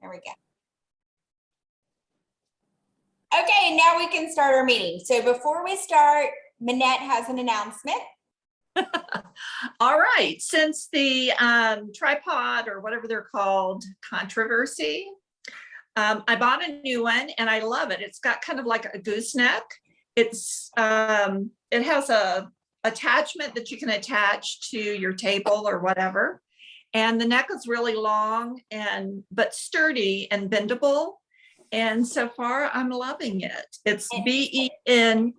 There we go. Okay, now we can start our meeting. So before we start, Minette has an announcement. All right, since the tripod or whatever they're called controversy, I bought a new one and I love it. It's got kind of like a gooseneck. It has a attachment that you can attach to your table or whatever. And the neck is really long but sturdy and bendable. And so far I'm loving it. It's BENKS.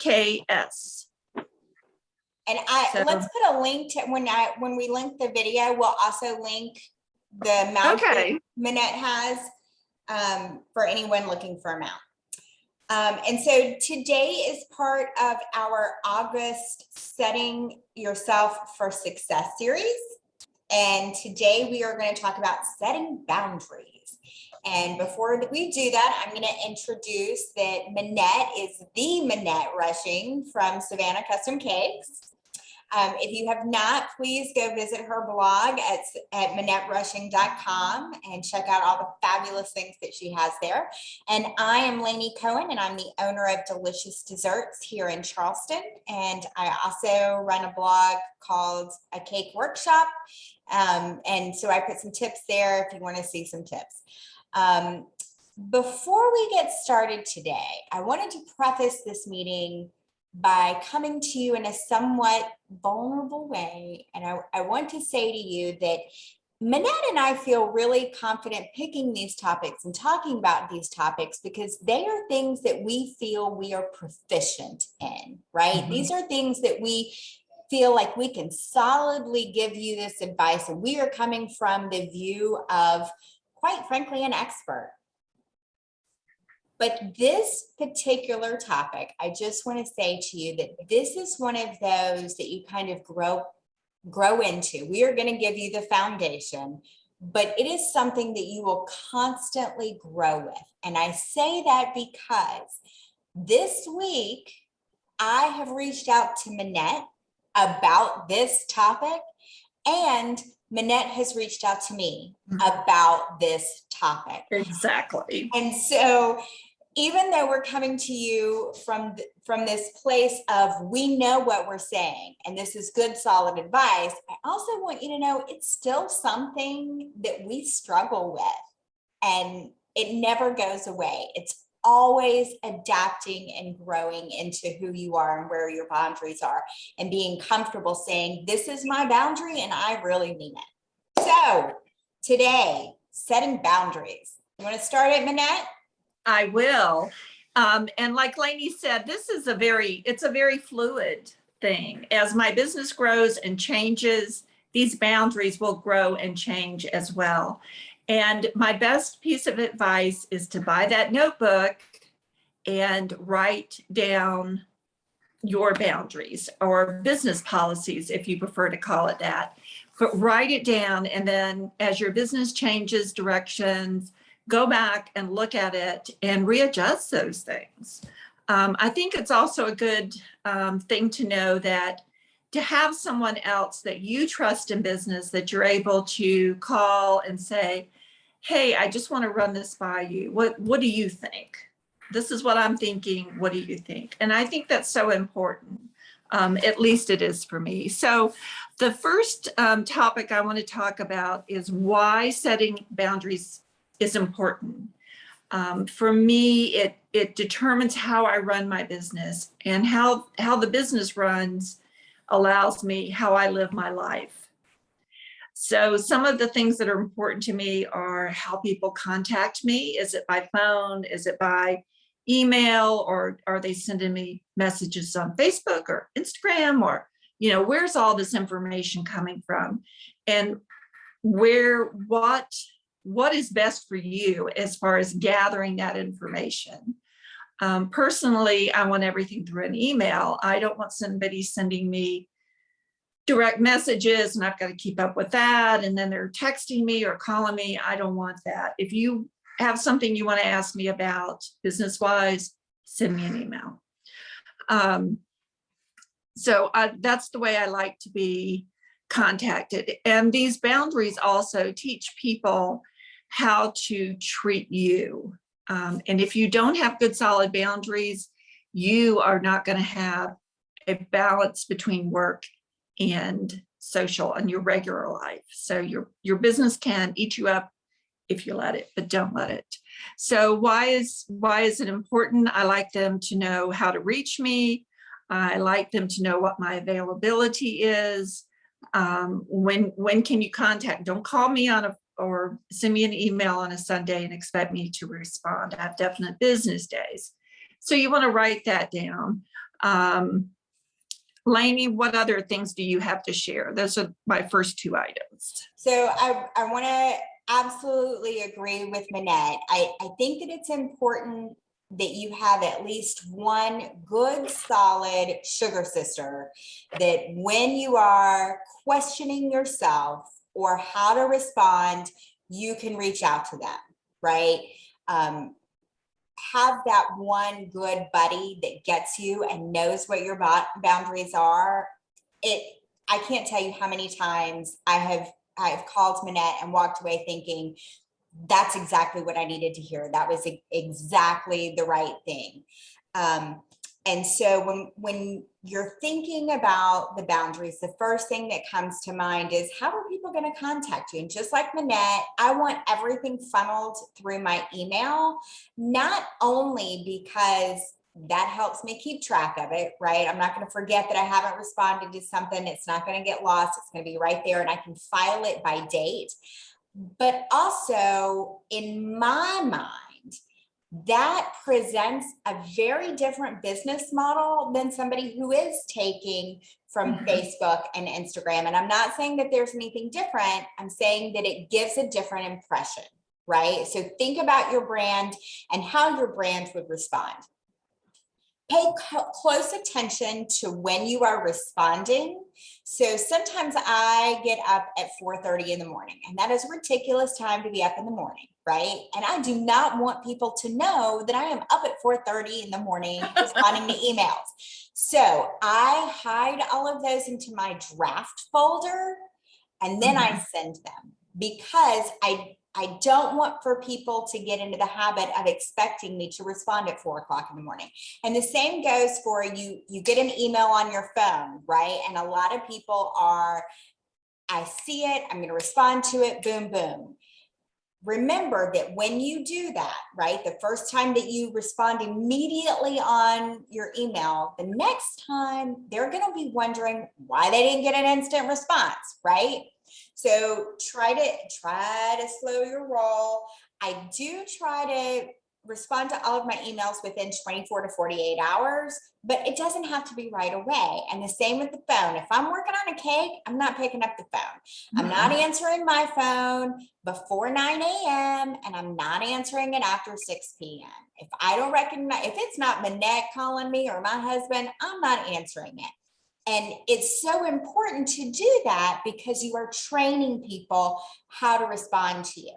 And let's put a link to when we link the video, we'll also link the mount that Minette has for anyone looking for a mount. And so today is part of our August Setting Yourself for Success series. And today we are going to talk about setting boundaries. And before we do that, I'm going to introduce that Minette is the Minette Rushing from Savannah Custom Cakes. If you have not, please go visit her blog at MinetteRushing.com and check out all the fabulous things that she has there. And I am Laney Cowan, and I'm the owner of Delicious Desserts here in Charleston. And I also run a blog called A Cake Workshop. And so I put some tips there if you want to see some tips. Before we get started today, I wanted to preface this meeting by coming to you in a somewhat vulnerable way. And I want to say to you that Minette and I feel really confident picking these topics and talking about these topics because they are things that we feel we are proficient in, right? Mm-hmm. These are things that we feel like we can solidly give you this advice. And we are coming from the view of, quite frankly, an expert. But this particular topic, I just want to say to you that this is one of those that you kind of grow into. We are going to give you the foundation, but it is something that you will constantly grow with. And I say that because this week, I have reached out to Minette about this topic, and Minette has reached out to me about this topic. Exactly. And so even though we're coming to you from this place of we know what we're saying, and this is good, solid advice, I also want you to know it's still something that we struggle with, and it never goes away. It's always adapting and growing into who you are and where your boundaries are, and being comfortable saying, this is my boundary and I really mean it. So today, setting boundaries. You want to start it, Minette? I will. And like Laney said, it's a very fluid thing. As my business grows and changes, these boundaries will grow and change as well. And my best piece of advice is to buy that notebook and write down your boundaries or business policies, if you prefer to call it that. But write it down, and then as your business changes directions, go back and look at it and readjust those things. I think it's also a good thing to know that to have someone else that you trust in business that you're able to call and say, hey, I just want to run this by you. What do you think? This is what I'm thinking. What do you think? And I think that's so important. At least it is for me. So the first topic I want to talk about is why setting boundaries is important. For me, it determines how I run my business, and how the business runs allows me how I live my life. So some of the things that are important to me are how people contact me. Is it by phone? Is it by email? Or are they sending me messages on Facebook or Instagram? Or, where's all this information coming from? And what is best for you as far as gathering that information? Personally, I want everything through an email. I don't want somebody sending me direct messages and I've got to keep up with that. And then they're texting me or calling me. I don't want that. If you have something you want to ask me about business-wise, send me an email. So that's the way I like to be contacted. And these boundaries also teach people how to treat you. And if you don't have good solid boundaries, you are not going to have a balance between work and social and your regular life. So your business can eat you up if you let it, but don't let it. So why is it important? I like them to know how to reach me. I like them to know what my availability is. When can you contact? Don't call me or send me an email on a Sunday and expect me to respond. I have definite business days. So you want to write that down. Laney, what other things do you have to share? Those are my first two items. So I want to absolutely agree with Minette. I think that it's important that you have at least one good, solid sugar sister that when you are questioning yourself or how to respond, you can reach out to them, right? Have that one good buddy that gets you and knows what your boundaries are. I can't tell you how many times I've called Minette and walked away thinking, that's exactly what I needed to hear. That was exactly the right thing. And so when you're thinking about the boundaries, the first thing that comes to mind is, how are people going to contact you? And just like Minette, I want everything funneled through my email, not only because that helps me keep track of it, right? I'm not going to forget that I haven't responded to something. It's not going to get lost. It's going to be right there and I can file it by date. But also in my mind, that presents a very different business model than somebody who is taking from Facebook and Instagram. And I'm not saying that there's anything different. I'm saying that it gives a different impression, right? So think about your brand and how your brand would respond. Pay close attention to when you are responding. So sometimes I get up at 4:30 in the morning, and that is a ridiculous time to be up in the morning, right? And I do not want people to know that I am up at 4:30 in the morning responding to emails. So I hide all of those into my draft folder, and then I send them, because I don't want for people to get into the habit of expecting me to respond at 4 o'clock in the morning. And the same goes for you get an email on your phone, right? And a lot of people are, I see it, I'm going to respond to it, boom, boom. Remember that when you do that, right, the first time that you respond immediately on your email, the next time they're going to be wondering why they didn't get an instant response, right? So try to slow your roll. I do try to respond to all of my emails within 24 to 48 hours, but it doesn't have to be right away. And the same with the phone. If I'm working on a cake, I'm not picking up the phone. I'm not answering my phone before 9 a.m. and I'm not answering it after 6 p.m. If I don't recognize, if it's not Minette calling me or my husband, I'm not answering it. And it's so important to do that because you are training people how to respond to you.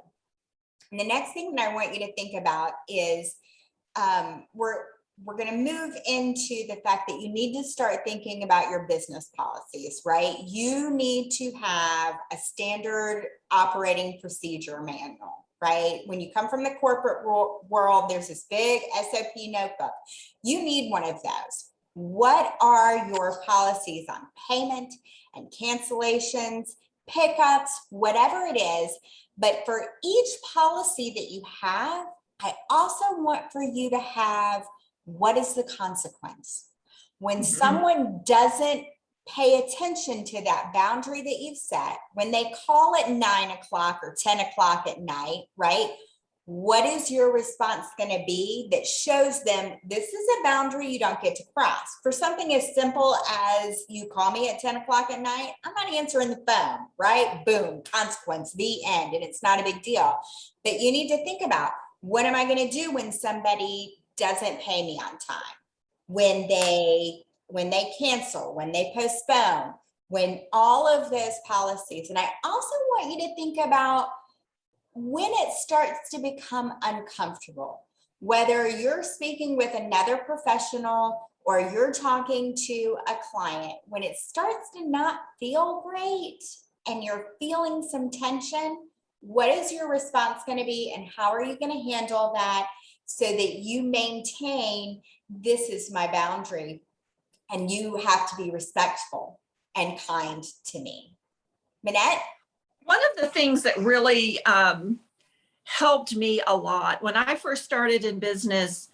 And the next thing that I want you to think about is we're going to move into the fact that you need to start thinking about your business policies, right? You need to have a standard operating procedure manual, right? When you come from the corporate world, there's this big SOP notebook. You need one of those. What are your policies on payment and cancellations, pickups, whatever it is? But for each policy that you have, I also want for you to have, what is the consequence? When someone doesn't pay attention to that boundary that you've set, when they call at 9 o'clock or 10 o'clock at night, right? What is your response going to be that shows them this is a boundary you don't get to cross? For something as simple as you call me at 10 o'clock at night, I'm not answering the phone, right? Boom, consequence, the end. And it's not a big deal. But you need to think about, what am I going to do when somebody doesn't pay me on time? When they cancel, when they postpone, when all of those policies. And I also want you to think about when it starts to become uncomfortable, whether you're speaking with another professional or you're talking to a client, when it starts to not feel great and you're feeling some tension, what is your response going to be and how are you going to handle that so that you maintain, this is my boundary and you have to be respectful and kind to me. Minette? One of the things that really helped me a lot when I first started in business,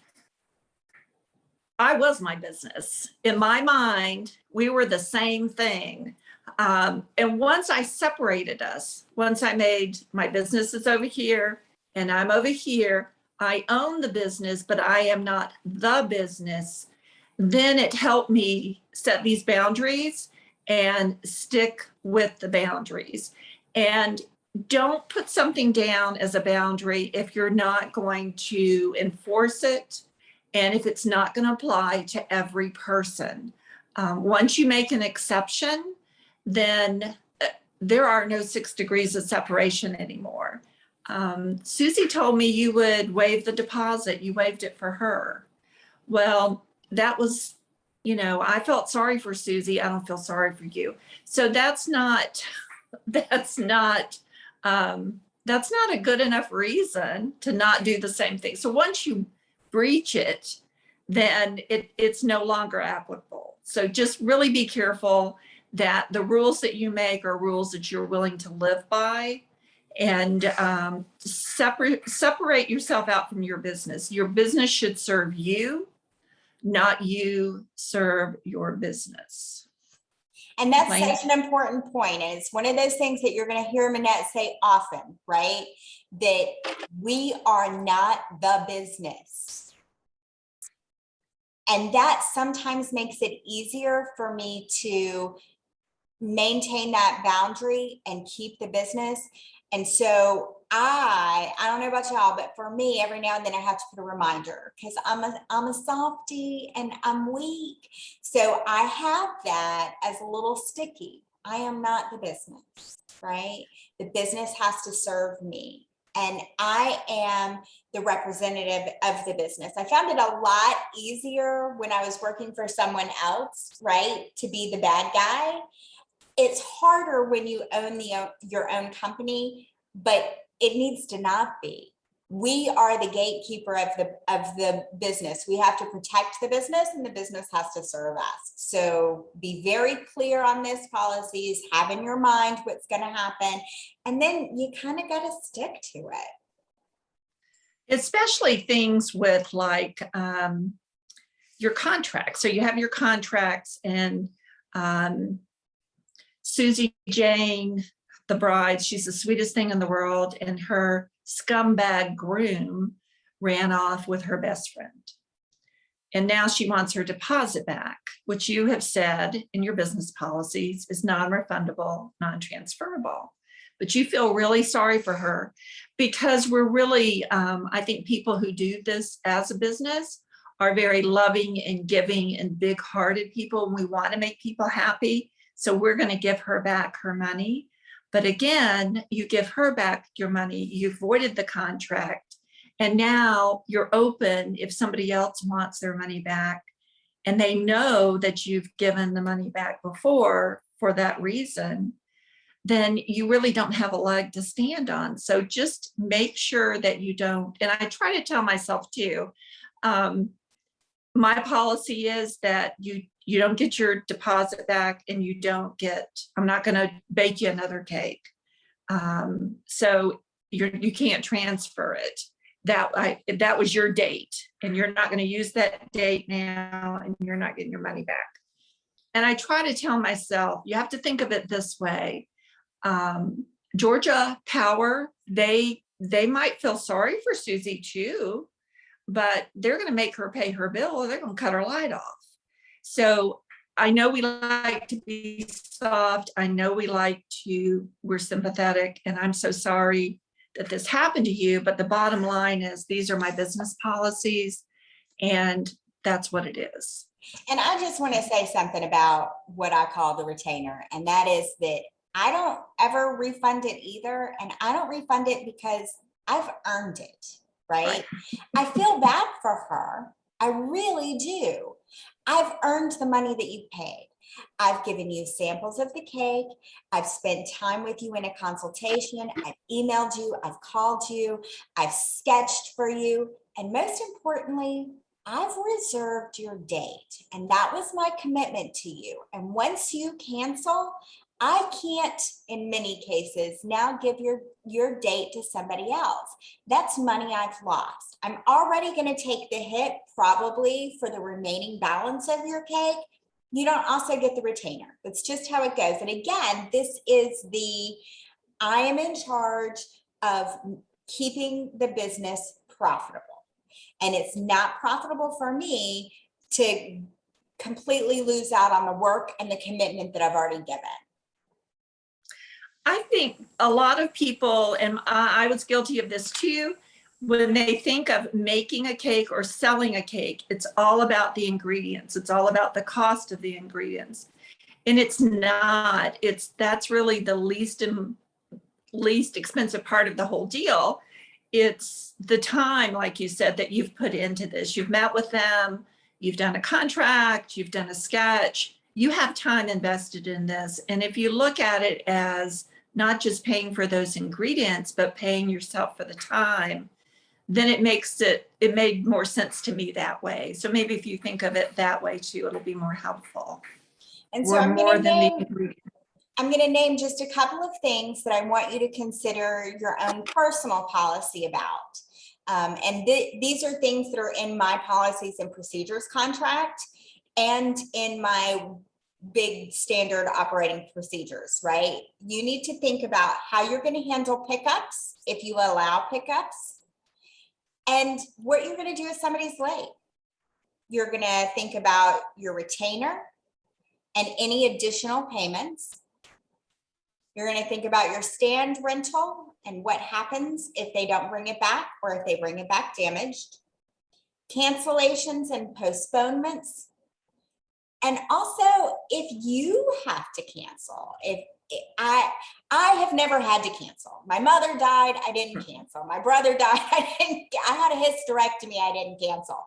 I was my business. In my mind, we were the same thing. And once I separated us, once I made my business is over here and I'm over here, I own the business, but I am not the business. Then it helped me set these boundaries and stick with the boundaries. And don't put something down as a boundary if you're not going to enforce it and if it's not going to apply to every person. Once you make an exception, then there are no 6 degrees of separation anymore. Susie told me you would waive the deposit. You waived it for her. Well, that was, I felt sorry for Susie. I don't feel sorry for you. So that's not a good enough reason to not do the same thing. So once you breach it, then it's no longer applicable. So just really be careful that the rules that you make are rules that you're willing to live by, and separate yourself out from your business. Your business should serve you, not you serve your business. And that's such an important point. And it's one of those things that you're going to hear Minette say often, right? That we are not the business. And that sometimes makes it easier for me to maintain that boundary and keep the business. And so I don't know about y'all, but for me, every now and then I have to put a reminder because I'm a softie and I'm weak. So I have that as a little sticky. I am not the business, right? The business has to serve me. And I am the representative of the business. I found it a lot easier when I was working for someone else, right? To be the bad guy. It's harder when you own your own company, but it needs to not be. We are the gatekeeper of the business. We have to protect the business and the business has to serve us. So be very clear on this policies, have in your mind what's going to happen, and then you kind of got to stick to it. Especially things with like your contracts. So you have your contracts, and Susie Jane, the bride, she's the sweetest thing in the world, and her scumbag groom ran off with her best friend. And now she wants her deposit back, which you have said in your business policies is non-refundable, non-transferable. But you feel really sorry for her because we're really, I think people who do this as a business are very loving and giving and big-hearted people, and we want to make people happy. So we're going to give her back her money. But again, you give her back your money, you voided the contract, and now you're open if somebody else wants their money back and they know that you've given the money back before for that reason, then you really don't have a leg to stand on. So just make sure that you don't, and I try to tell myself too, my policy is that you don't get your deposit back and you don't get, I'm not going to bake you another cake. So you can't transfer it. That was your date and you're not going to use that date now and you're not getting your money back. And I try to tell myself, you have to think of it this way. Georgia Power, they might feel sorry for Susie too, but they're going to make her pay her bill or they're going to cut her light off. So I know we like to be soft. I know we're sympathetic, and I'm so sorry that this happened to you. But the bottom line is these are my business policies, and that's what it is. And I just want to say something about what I call the retainer, and that is that I don't ever refund it either. And I don't refund it because I've earned it, right? I feel bad for her. I really do. I've earned the money that you paid. I've given you samples of the cake. I've spent time with you in a consultation. I've emailed you. I've called you. I've sketched for you. And most importantly, I've reserved your date. And that was my commitment to you. And once you cancel, I can't, in many cases, now give your date to somebody else. That's money I've lost. I'm already going to take the hit probably for the remaining balance of your cake. You don't also get the retainer. That's just how it goes. And again, this is I am in charge of keeping the business profitable. And it's not profitable for me to completely lose out on the work and the commitment that I've already given. I think a lot of people, and I was guilty of this too, when they think of making a cake or selling a cake, it's all about the ingredients. It's all about the cost of the ingredients. And it's not. That's really the least expensive part of the whole deal. It's the time, like you said, that you've put into this. You've met with them, you've done a contract, you've done a sketch. You have time invested in this. And if you look at it as not just paying for those ingredients, but paying yourself for the time, then it made more sense to me that way. So maybe if you think of it that way too, it'll be more helpful. And so I'm going to name just a couple of things that I want you to consider your own personal policy about. And these are things that are in my policies and procedures contract and in my big standard operating procedures, right? You need to think about how you're going to handle pickups, if you allow pickups, and what you're going to do if somebody's late. You're going to think about your retainer and any additional payments. You're going to think about your stand rental and what happens if they don't bring it back or if they bring it back damaged. Cancellations and postponements. And also, if you have to cancel, I have never had to cancel. My mother died, I didn't cancel. My brother died, I had a hysterectomy, I didn't cancel.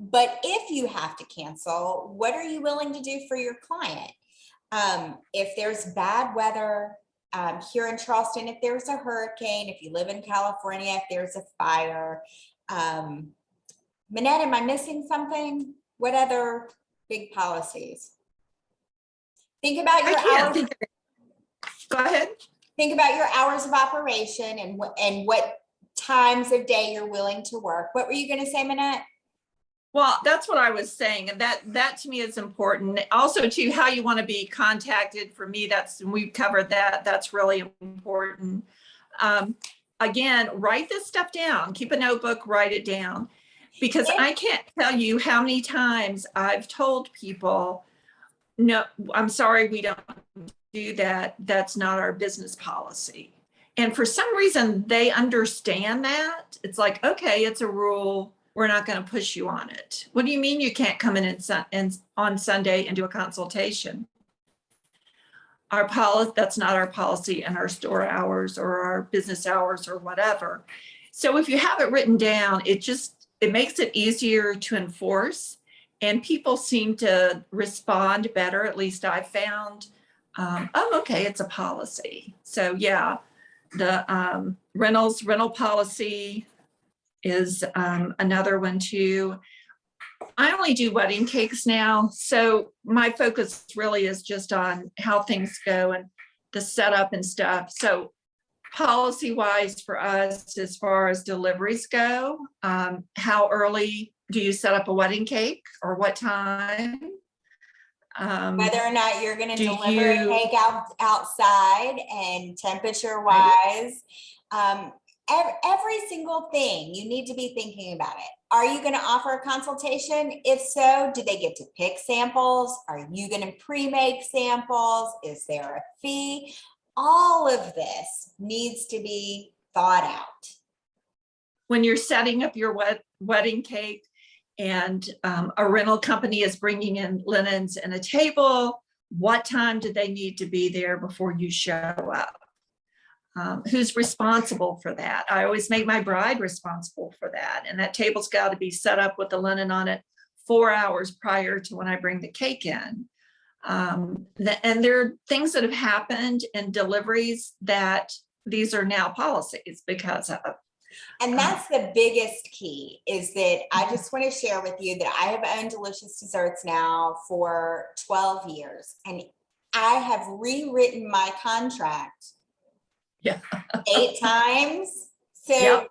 But if you have to cancel, what are you willing to do for your client? If there's bad weather here in Charleston, if there's a hurricane, if you live in California, if there's a fire. Minette, am I missing something? What other big policies? Think about your hours. Go ahead. Think about your hours of operation and what times of day you're willing to work. What were you going to say, Minette? Well, that's what I was saying. And that to me is important. Also to how you want to be contacted. For me, we've covered that. That's really important. Again, write this stuff down. Keep a notebook, write it down. Because I can't tell you how many times I've told people, no, I'm sorry, we don't do that. That's not our business policy. And for some reason, they understand that. It's like, okay, it's a rule. We're not going to push you on it. What do you mean you can't come in and on Sunday and do a consultation? Our policy, that's not our policy in our store hours or our business hours or whatever. So if you have it written down, it makes it easier to enforce, and people seem to respond better. At least I found, oh, okay, it's a policy. So yeah, the rental policy is another one too. I only do wedding cakes now, so my focus really is just on how things go and the setup and stuff. So policy wise for us, as far as deliveries go, how early do you set up a wedding cake or what time? Whether or not you're going to deliver a cake outside and temperature wise, every single thing you need to be thinking about it. Are you going to offer a consultation? If so, do they get to pick samples? Are you going to pre-make samples? Is there a fee? All of this needs to be thought out. When you're setting up your wedding cake and a rental company is bringing in linens and a table, what time do they need to be there before you show up? Who's responsible for that? I always make my bride responsible for that. And that table's got to be set up with the linen on it 4 hours prior to when I bring the cake in. And there are things that have happened in deliveries that these are now policies because of. And that's the biggest key, is that I just want to share with you that I have owned Delicious Desserts now for 12 years, and I have rewritten my contract 8 times. So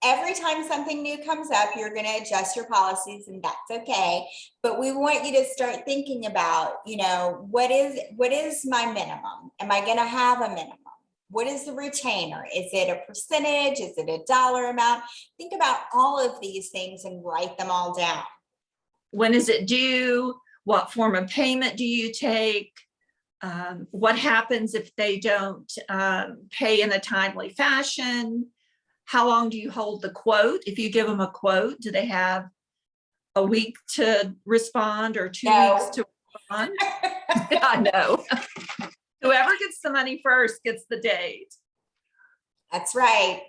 every time something new comes up, you're going to adjust your policies, and that's okay. But we want you to start thinking about, you know, what is my minimum? Am I going to have a minimum? What is the retainer? Is it a percentage? Is it a dollar amount? Think about all of these things and write them all down. When is it due? What form of payment do you take? What happens if they don't pay in a timely fashion? How long do you hold the quote? If you give them a quote, do they have a week to respond or 2 weeks to respond? I know. Whoever gets the money first gets the date. That's right.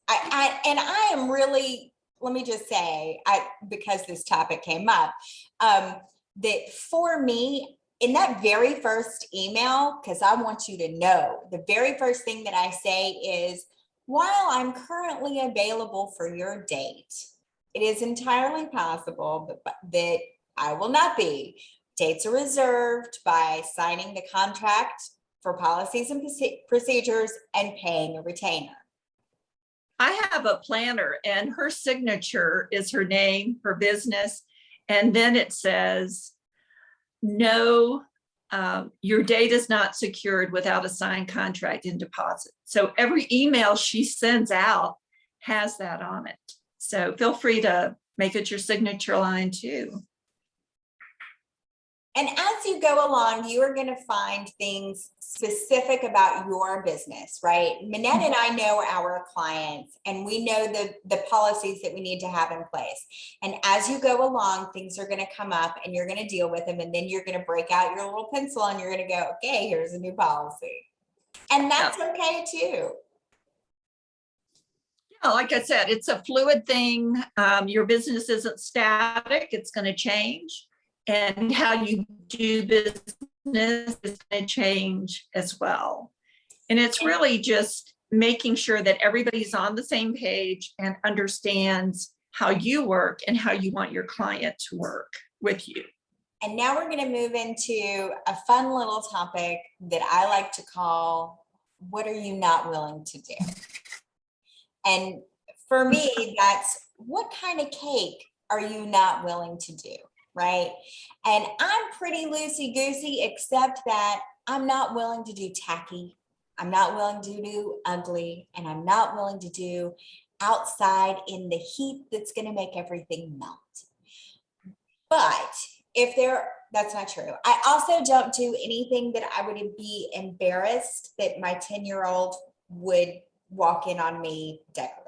I am really, let me just say, because this topic came up, that for me, in that very first email, because I want you to know, the very first thing that I say is, while I'm currently available for your date, it is entirely possible that I will not be. Dates are reserved by signing the contract for policies and procedures and paying a retainer. I have a planner, and her signature is her name, her business, and then it says, no, your date is not secured without a signed contract and deposit. So every email she sends out has that on it. So feel free to make it your signature line too. And as you go along, you are going to find things specific about your business, right? Minette and I know our clients, and we know the policies that we need to have in place. And as you go along, things are going to come up and you're going to deal with them. And then you're going to break out your little pencil and you're going to go, okay, here's a new policy. And that's okay too. Yeah, like I said, it's a fluid thing. Your business isn't static. It's going to change. And how you do business is going to change as well. And it's really just making sure that everybody's on the same page and understands how you work and how you want your client to work with you. And now we're going to move into a fun little topic that I like to call, what are you not willing to do? And for me, that's, what kind of cake are you not willing to do? Right? And I'm pretty loosey-goosey, except that I'm not willing to do tacky. I'm not willing to do ugly, and I'm not willing to do outside in the heat that's going to make everything melt. But that's not true. I also don't do anything that I would be embarrassed that my 10-year-old would walk in on me decorating.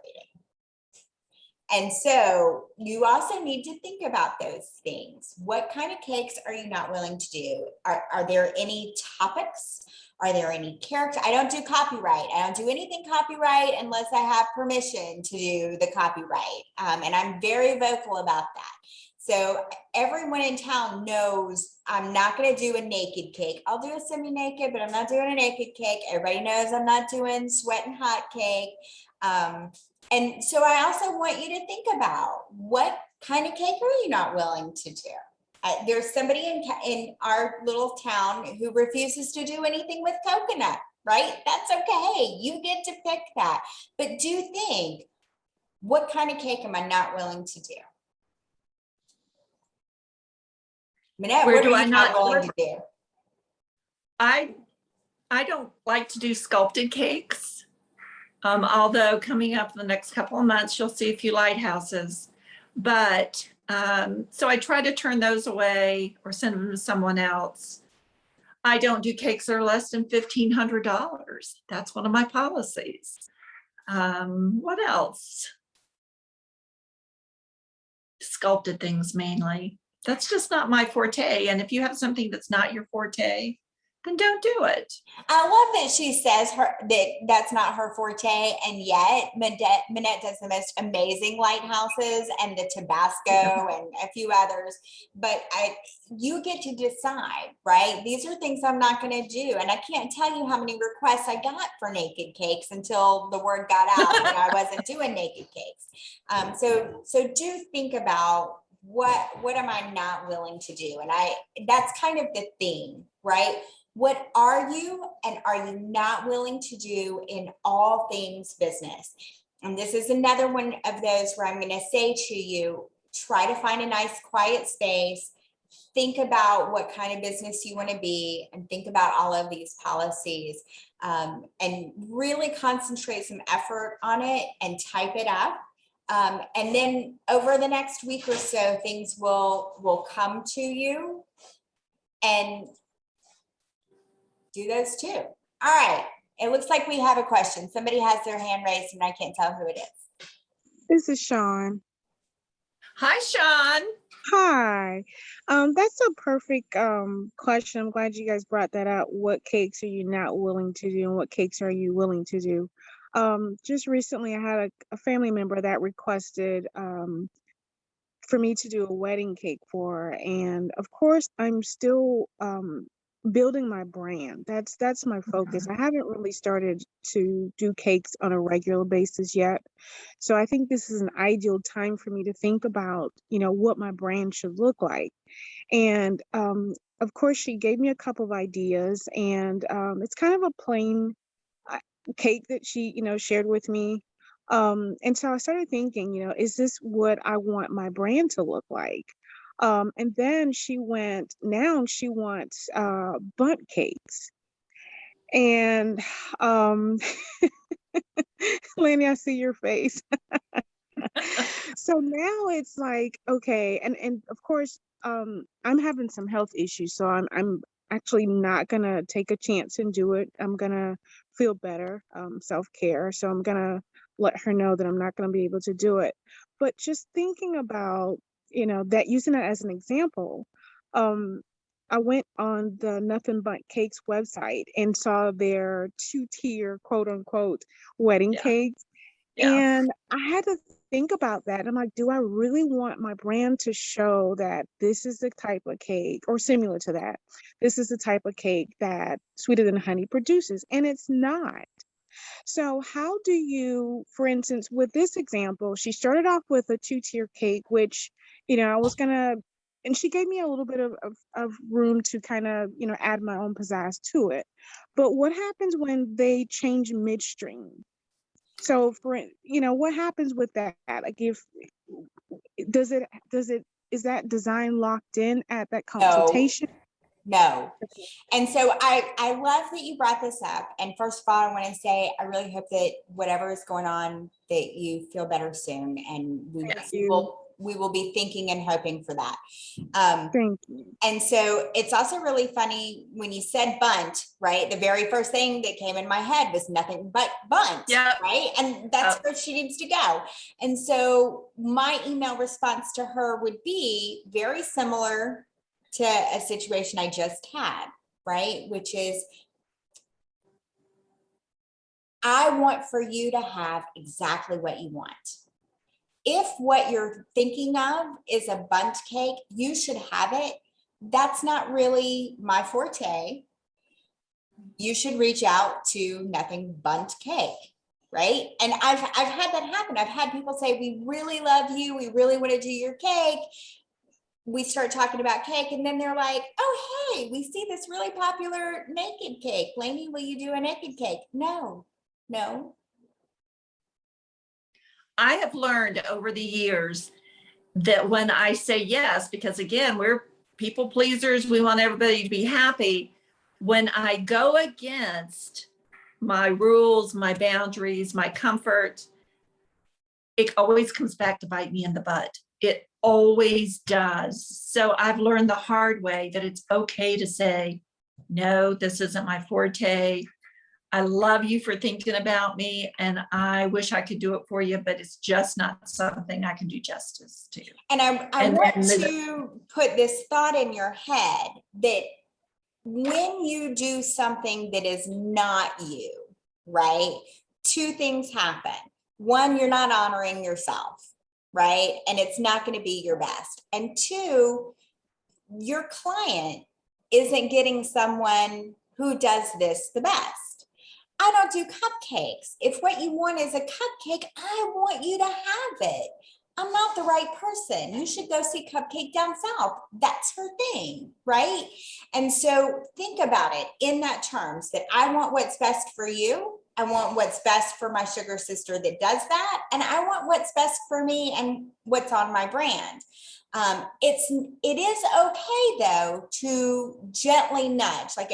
And so you also need to think about those things. What kind of cakes are you not willing to do? Are there any topics? Are there any character? I don't do copyright. I don't do anything copyright unless I have permission to do the copyright. And I'm very vocal about that. So everyone in town knows I'm not going to do a naked cake. I'll do a semi-naked, but I'm not doing a naked cake. Everybody knows I'm not doing sweat and hot cake. And so I also want you to think about, what kind of cake are you not willing to do? There's somebody in our little town who refuses to do anything with coconut, right? That's okay. You get to pick that. But do think, what kind of cake am I not willing to do? Minette, what are you not willing to do? I don't like to do sculpted cakes. Although coming up in the next couple of months, you'll see a few lighthouses. But so I try to turn those away or send them to someone else. I don't do cakes that are less than $1,500. That's one of my policies. What else? Sculpted things mainly. That's just not my forte. And if you have something that's not your forte, then don't do it. I love that she says that's not her forte, and yet Minette does the most amazing lighthouses and the Tabasco and a few others. But you get to decide, right? These are things I'm not going to do, and I can't tell you how many requests I got for naked cakes until the word got out that I wasn't doing naked cakes. So do think about what am I not willing to do, and that's kind of the theme, right? What are you and are you not willing to do in all things business? And this is another one of those where I'm going to say to you, try to find a nice quiet space, think about what kind of business you want to be, and think about all of these policies, and really concentrate some effort on it and type it up. And then over the next week or so, things will come to you, and do those too. All right. It looks like we have a question. Somebody has their hand raised and I can't tell who it is. This is Sean. Hi, Sean. Hi. That's a perfect question. I'm glad you guys brought that up. What cakes are you not willing to do and what cakes are you willing to do? Just recently I had a family member that requested for me to do a wedding cake for her. And of course I'm still building my brand. That's my focus. I haven't really started to do cakes on a regular basis yet. So I think this is an ideal time for me to think about, what my brand should look like. And of course she gave me a couple of ideas, and it's kind of a plain cake that she, shared with me. And so I started thinking, is this what I want my brand to look like? And then she wants bundt cakes. And Laney, I see your face. So now it's like, okay, and of course, I'm having some health issues, so I'm actually not gonna take a chance and do it. I'm gonna feel better, self-care. So I'm gonna let her know that I'm not gonna be able to do it. But just thinking about, that, using it as an example, I went on the Nothing Bundt Cakes website and saw their 2-tier quote unquote wedding cakes. Yeah. And I had to think about that. I'm like, do I really want my brand to show that this is the type of cake, or similar to that, this is the type of cake that Sweeter Than Honey produces? And it's not. So how do you, for instance, with this example, she started off with a 2-tier cake, which, I was gonna, and she gave me a little bit of room to kind of, add my own pizzazz to it. But what happens when they change midstream? So what happens with that? Like, is that design locked in at that consultation? No. And so I love that you brought this up. And first of all, I want to say, I really hope that whatever is going on, that you feel better soon. And we will be thinking and hoping for that. Thank you. And so it's also really funny when you said bundt, right? The very first thing that came in my head was nothing but bundt, right? And that's where she needs to go. And so my email response to her would be very similar to a situation I just had, right? Which is, I want for you to have exactly what you want. If what you're thinking of is a bundt cake, you should have it. That's not really my forte. You should reach out to Nothing Bundt Cake, right? And I've had that happen. I've had people say, we really love you. We really want to do your cake. We start talking about cake, and then they're like, oh, hey, we see this really popular naked cake. Laney, will you do a naked cake? No. I have learned over the years that when I say yes, because again, we're people pleasers, we want everybody to be happy. When I go against my rules, my boundaries, my comfort, it always comes back to bite me in the butt. It always does. So I've learned the hard way that it's okay to say, no, this isn't my forte. I love you for thinking about me, and I wish I could do it for you, but it's just not something I can do justice to. And I want to put this thought in your head that when you do something that is not you, right? Two things happen. One, you're not honoring yourself, right? And it's not going to be your best. And two, your client isn't getting someone who does this the best. I don't do cupcakes. If what you want is a cupcake, I want you to have it. I'm not the right person. You should go see Cupcake Down South. That's her thing, right? And so think about it in that terms, that I want what's best for you. I want what's best for my sugar sister that does that. And I want what's best for me and what's on my brand. It is okay though to gently nudge, like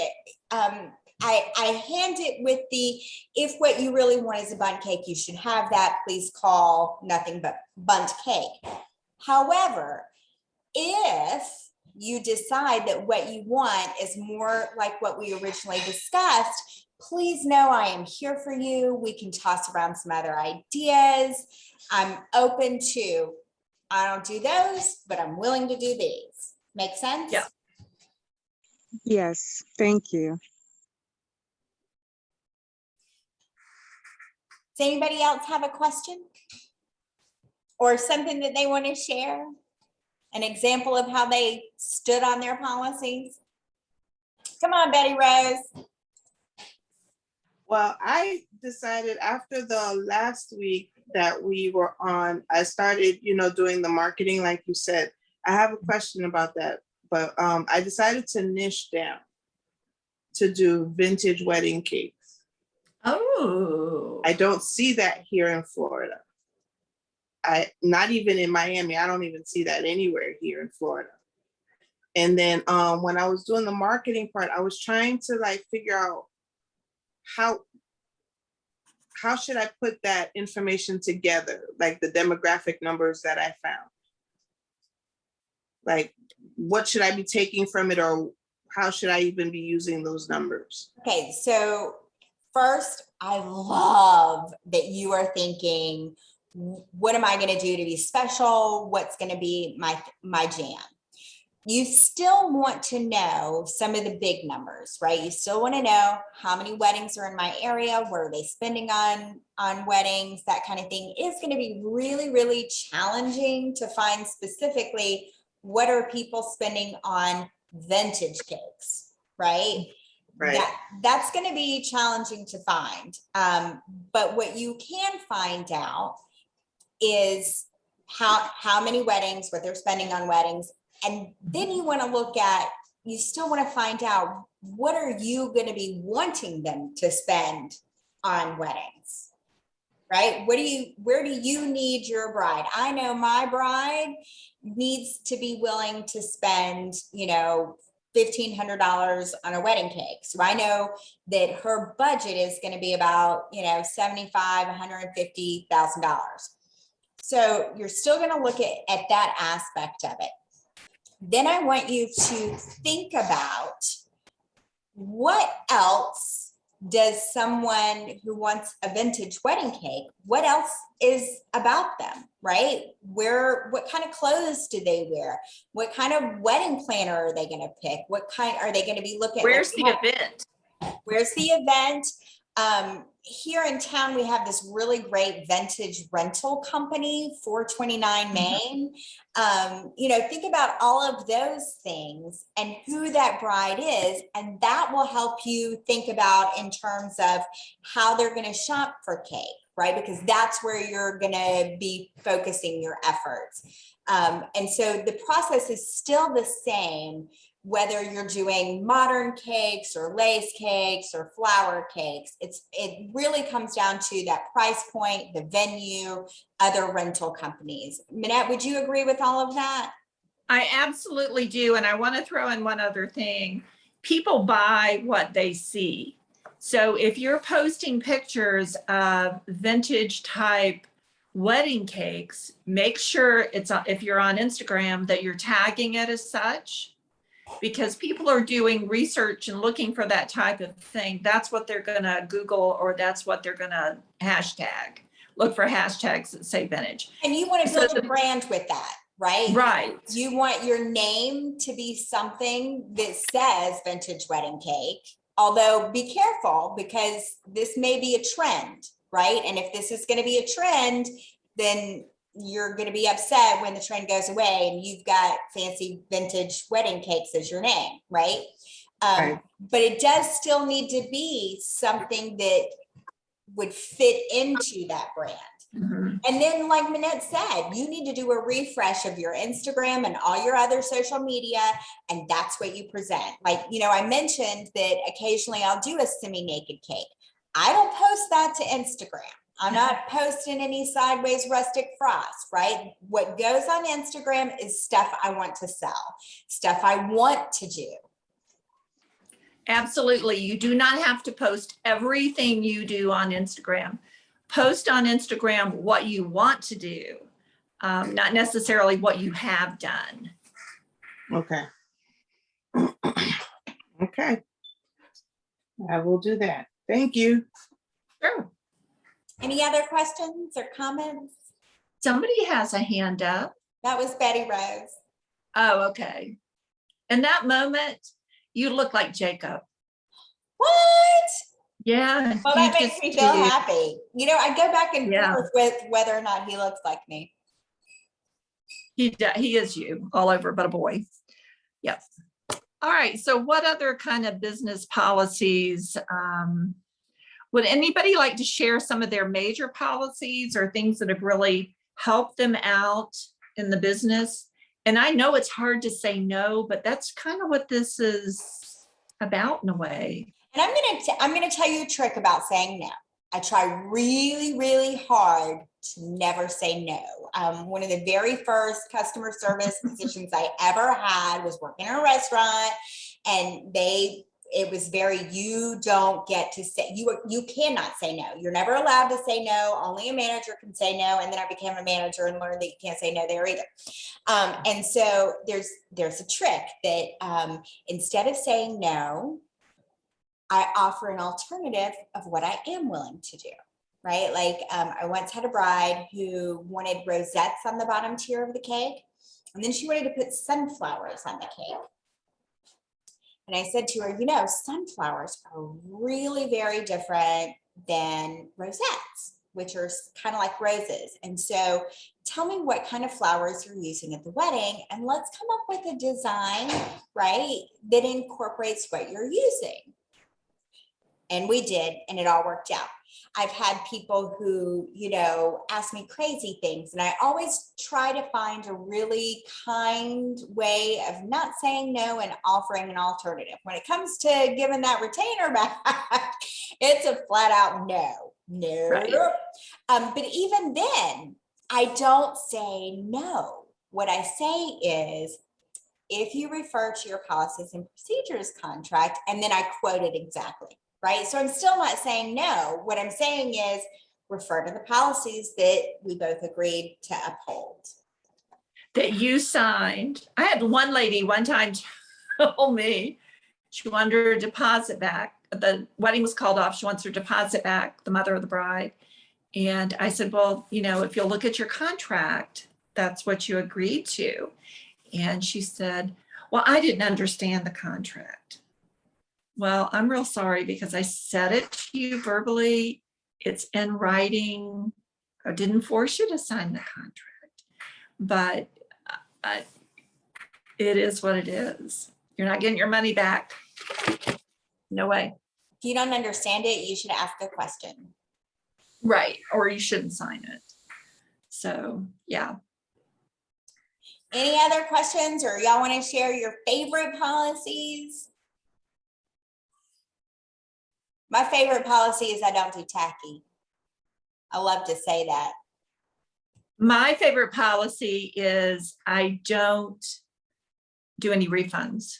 I hand it with the, if what you really want is a bundt cake, you should have that. Please call nothing but bundt cake. However, if you decide that what you want is more like what we originally discussed, please know I am here for you. We can toss around some other ideas. I'm open to, I don't do those, but I'm willing to do these. Make sense? Yeah. Yes, thank you. Does anybody else have a question or something that they want to share? An example of how they stood on their policies? Come on, Betty Rose. Well, I decided after the last week that we were on, I started, doing the marketing, like you said. I have a question about that, but I decided to niche down to do vintage wedding cakes. Oh. I don't see that here in Florida. Not even in Miami. I don't even see that anywhere here in Florida. And then when I was doing the marketing part, I was trying to figure out how should I put that information together, like the demographic numbers that I found. Like, what should I be taking from it, or how should I even be using those numbers? Okay, so first, I love that you are thinking, what am I going to do to be special? What's going to be my jam? You still want to know some of the big numbers, right? You still want to know how many weddings are in my area, what are they spending on weddings, that kind of thing. It's going to be really, really challenging to find specifically what are people spending on vintage cakes, right? Right. That's going to be challenging to find. But what you can find out is how many weddings, what they're spending on weddings. And then you want to look at, you still want to find out, what are you going to be wanting them to spend on weddings, right? Where do you need your bride? I know my bride needs to be willing to spend, $1,500 on a wedding cake. So I know that her budget is going to be about, $75,000, $150,000. So you're still going to look at that aspect of it. Then I want you to think about, what else does someone who wants a vintage wedding cake, what else is about them, right? What kind of clothes do they wear? What kind of wedding planner are they going to pick? What kind are they going to be looking at? Where's the event? Where's the event? Here in town, we have this really great vintage rental company, 429 Main. Think about all of those things and who that bride is, and that will help you think about in terms of how they're going to shop for cake, right? Because that's where you're going to be focusing your efforts. And so the process is still the same, whether you're doing modern cakes or lace cakes or flower cakes. It really comes down to that price point, the venue, other rental companies. Minette, would you agree with all of that? I absolutely do. And I want to throw in one other thing. People buy what they see. So if you're posting pictures of vintage type wedding cakes, make sure if you're on Instagram, that you're tagging it as such, because people are doing research and looking for that type of thing. That's what they're going to Google, or that's what they're going to hashtag. Look for hashtags that say vintage. And you want to build a brand with that. right? Right. You want your name to be something that says vintage wedding cake, although be careful because this may be a trend, right? And if this is going to be a trend, then you're going to be upset when the trend goes away and you've got fancy vintage wedding cakes as your name, right? Right. But it does still need to be something that would fit into that brand. Mhm. And then, like Minette said, you need to do a refresh of your Instagram and all your other social media, and that's what you present. Like, you know, I mentioned that occasionally I'll do a semi-naked cake. I don't post that to Instagram. I'm not posting any sideways rustic frost, right? What goes on Instagram is stuff I want to sell, stuff I want to do. Absolutely. You do not have to post everything you do on Instagram. Post on Instagram what you want to do, not necessarily what you have done. Okay. Okay. I will do that. Thank you. Sure. Any other questions or comments? Somebody has a hand up. That was Betty Rose. Oh, okay. In that moment, you look like Jacob. What? Yeah. Well, that makes me feel happy. You know, I go back and forth with whether or not he looks like me. He is you all over, but a boy. Yep. All right. So what other kind of business policies? Would anybody like to share some of their major policies or things that have really helped them out in the business? And I know it's hard to say no, but that's kind of what this is about in a way. And I'm gonna tell you a trick about saying no. I try really, really hard to never say no. One of the very first customer service positions I ever had was working in a restaurant, and it was very, you don't get to say, you cannot say no. You're never allowed to say no. Only a manager can say no. And then I became a manager and learned that you can't say no there either. And so there's a trick that instead of saying no, I offer an alternative of what I am willing to do, right? Like I once had a bride who wanted rosettes on the bottom tier of the cake, and then she wanted to put sunflowers on the cake. And I said to her, you know, sunflowers are really very different than rosettes, which are kind of like roses. And so tell me what kind of flowers you're using at the wedding, and let's come up with a design, right, that incorporates what you're using. And we did, and it all worked out. I've had people who, you know, ask me crazy things, and I always try to find a really kind way of not saying no and offering an alternative. When it comes to giving that retainer back, it's a flat out no. Right. But even then, I don't say no. What I say is, if you refer to your policies and procedures contract, and then I quote it exactly. Right. So I'm still not saying no. What I'm saying is refer to the policies that we both agreed to uphold. That you signed. I had one lady one time told me she wanted her deposit back. The wedding was called off. She wants her deposit back, the mother of the bride. And I said, well, you know, if you'll look at your contract, that's what you agreed to. And she said, well, I didn't understand the contract. Well, I'm real sorry because I said it to you verbally. It's in writing. I didn't force you to sign the contract, but it is what it is. You're not getting your money back. No way. If you don't understand it, you should ask a question. Right. Or you shouldn't sign it. So, yeah. Any other questions, or y'all want to share your favorite policies? My favorite policy is I don't do tacky. I love to say that. My favorite policy is I don't do any refunds.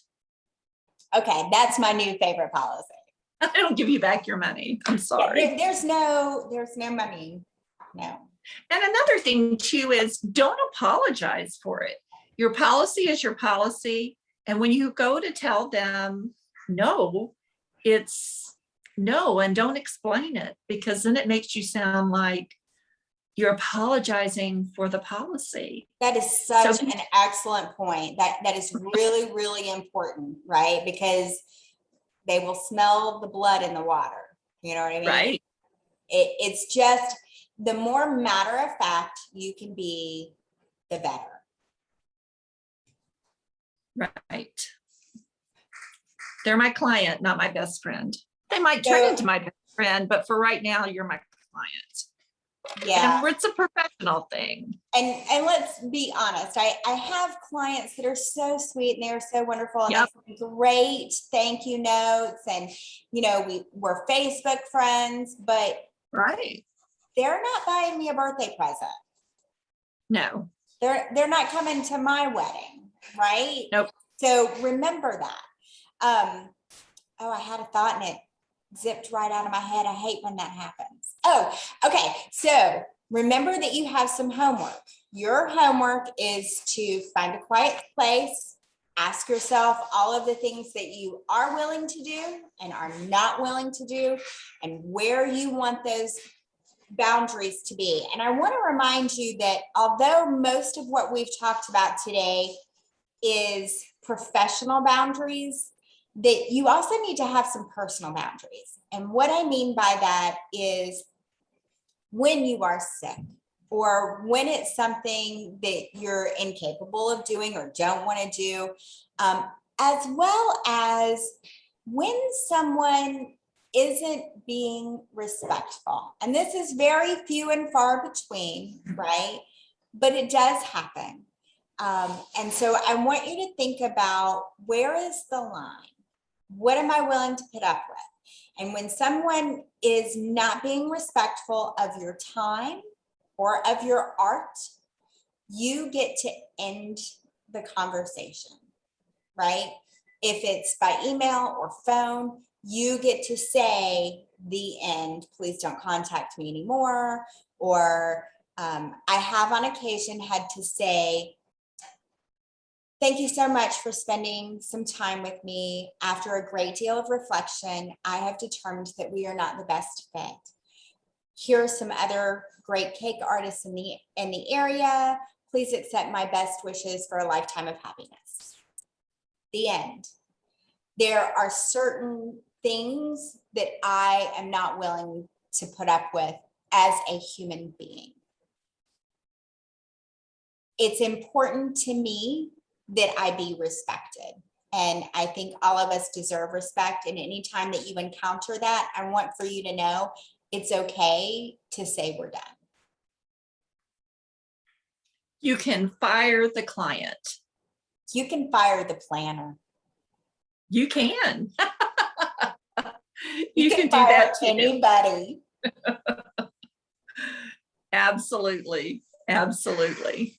Okay, that's my new favorite policy. I don't give you back your money. I'm sorry. Yeah, there's no money. No. And another thing too is don't apologize for it. Your policy is your policy. And when you go to tell them no, it's no, and don't explain it, because then it makes you sound like you're apologizing for the policy. That is such an excellent point. That is really, really important, right? Because they will smell the blood in the water. You know what I mean? Right. It's just, the more matter of fact you can be, the better. Right. They're my client, not my best friend. They might turn into my best friend, but for right now, you're my client. Yeah. And it's a professional thing. And let's be honest, I have clients that are so sweet and they're so wonderful and Yep. they send great thank you notes, and you know, we're Facebook friends, but Right. they're not buying me a birthday present. No. They're not coming to my wedding, right? Nope. So remember that. Oh, I had a thought and it zipped right out of my head. I hate when that happens. Oh, okay. So remember that you have some homework. Your homework is to find a quiet place, ask yourself all of the things that you are willing to do and are not willing to do, and where you want those boundaries to be. And I want to remind you that although most of what we've talked about today is professional boundaries, that you also need to have some personal boundaries. And what I mean by that is when you are sick, or when it's something that you're incapable of doing or don't want to do, as well as when someone isn't being respectful. And this is very few and far between, right? But it does happen. And so I want you to think about, where is the line? What am I willing to put up with? And when someone is not being respectful of your time or of your art, you get to end the conversation, right? If it's by email or phone, you get to say the end, please don't contact me anymore. Or I have on occasion had to say, thank you so much for spending some time with me. After a great deal of reflection, I have determined that we are not the best fit. Here are some other great cake artists in the area. Please accept my best wishes for a lifetime of happiness. The end. There are certain things that I am not willing to put up with as a human being. It's important to me that I be respected. And I think all of us deserve respect. And anytime that you encounter that, I want for you to know it's okay to say we're done. You can fire the client. You can fire the planner. You can. You can do fire that too. anybody. Absolutely. Absolutely.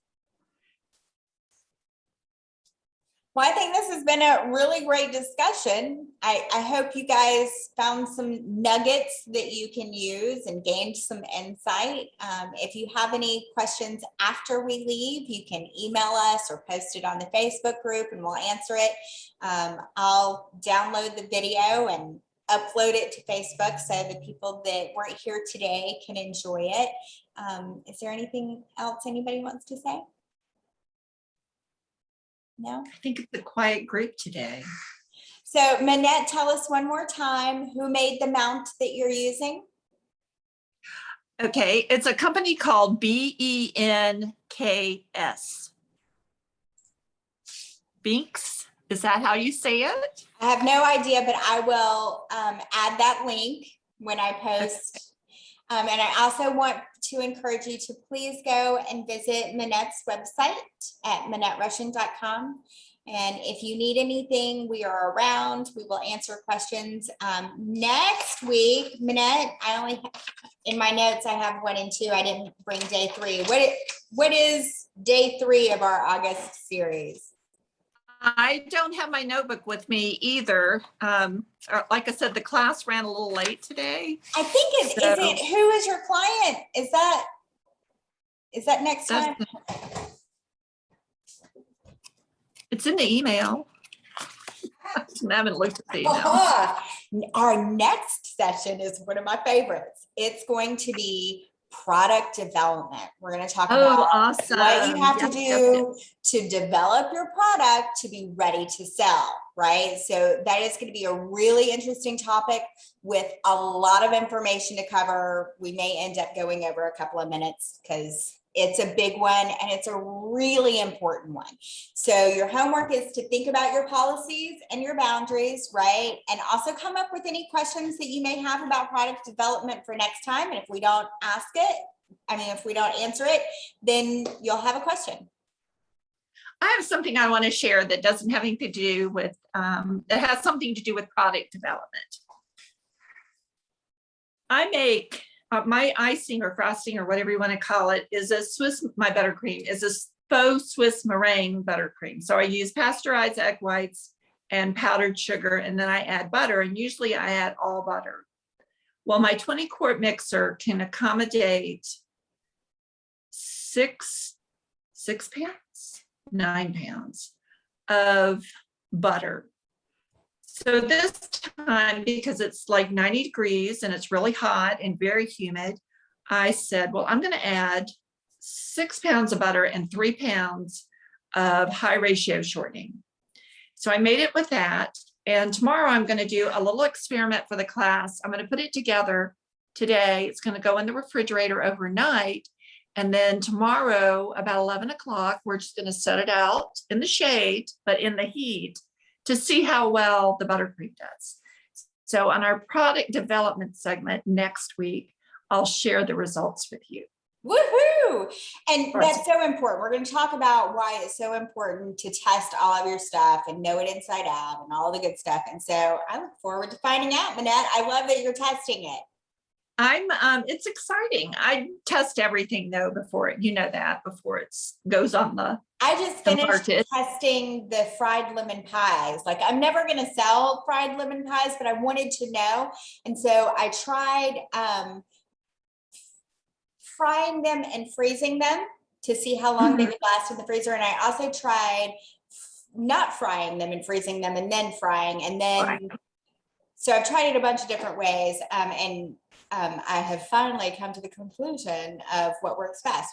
Well, I think this has been a really great discussion. I hope you guys found some nuggets that you can use and gained some insight. If you have any questions after we leave, you can email us or post it on the Facebook group and we'll answer it. I'll download the video and upload it to Facebook so the people that weren't here today can enjoy it. Is there anything else anybody wants to say? No? I think it's a quiet group today. So Minette, tell us one more time who made the mount that you're using. Okay, it's a company called BENKS. Binks, is that how you say it? I have no idea, but I will add that link when I post. And I also want to encourage you to please go and visit Minette's website at minetterussian.com. And if you need anything, we are around. We will answer questions. Next week, Minette, in my notes, I have 1 and 2. I didn't bring day 3. What is day 3 of our August series? I don't have my notebook with me either. Like I said, the class ran a little late today. I think is it who is your client? Is that next time? It's in the email. I haven't looked at the email. Our next session is one of my favorites. It's going to be product development. We're going to talk Oh, about awesome. what you have to Yep, do to develop your product to be ready to sell, right? So that is going to be a really interesting topic with a lot of information to cover. We may end up going over a couple of minutes because it's a big one and it's a really important one. So your homework is to think about your policies and your boundaries, right? And also come up with any questions that you may have about product development for next time. And if we don't if we don't answer it, then you'll have a question. I have something I want to share that doesn't have anything to do with, that has something to do with product development. I make my icing or frosting or whatever you want to call it is my buttercream is a faux Swiss meringue buttercream. So I use pasteurized egg whites and powdered sugar, and then I add butter, and usually I add all butter. Well, my 20-quart mixer can accommodate 9 pounds of butter. So this time, because it's like 90 degrees and it's really hot and very humid, I said, well, I'm going to add 6 pounds of butter and 3 pounds of high ratio shortening. So I made it with that. And tomorrow I'm going to do a little experiment for the class. I'm going to put it together today. It's going to go in the refrigerator overnight. And then tomorrow about 11 o'clock, we're just going to set it out in the shade, but in the heat, to see how well the buttercream does. So on our product development segment next week, I'll share the results with you. Woohoo! And that's so important. We're going to talk about why it's so important to test all of your stuff and know it inside out and all the good stuff. And so I look forward to finding out, Minette. I love that you're testing it. It's exciting. I test everything though before it, before it goes on the I just finished testing the fried lemon pies. Like I'm never going to sell fried lemon pies, but I wanted to know. And so I tried frying them and freezing them to see how long they would last in the freezer. And I also tried not frying them and freezing them and then frying. And then, so I've tried it a bunch of different ways. I have finally come to the conclusion of what works best.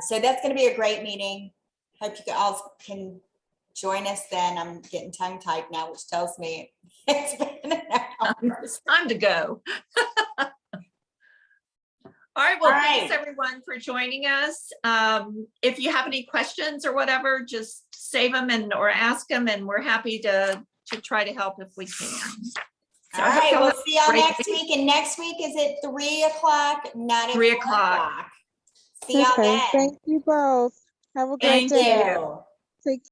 So that's going to be a great meeting. Hope you all can join us then. I'm getting tongue tied now, which tells me it's been an hour. It's time to go. All right. Well, thanks everyone for joining us. If you have any questions or whatever, just save them or ask them, and we're happy to try to help if we can. So all right, we'll see y'all next week. And next week is at 3 o'clock, not at 3 o'clock. See y'all then. Thank you both. Have a great day. Thank you. Take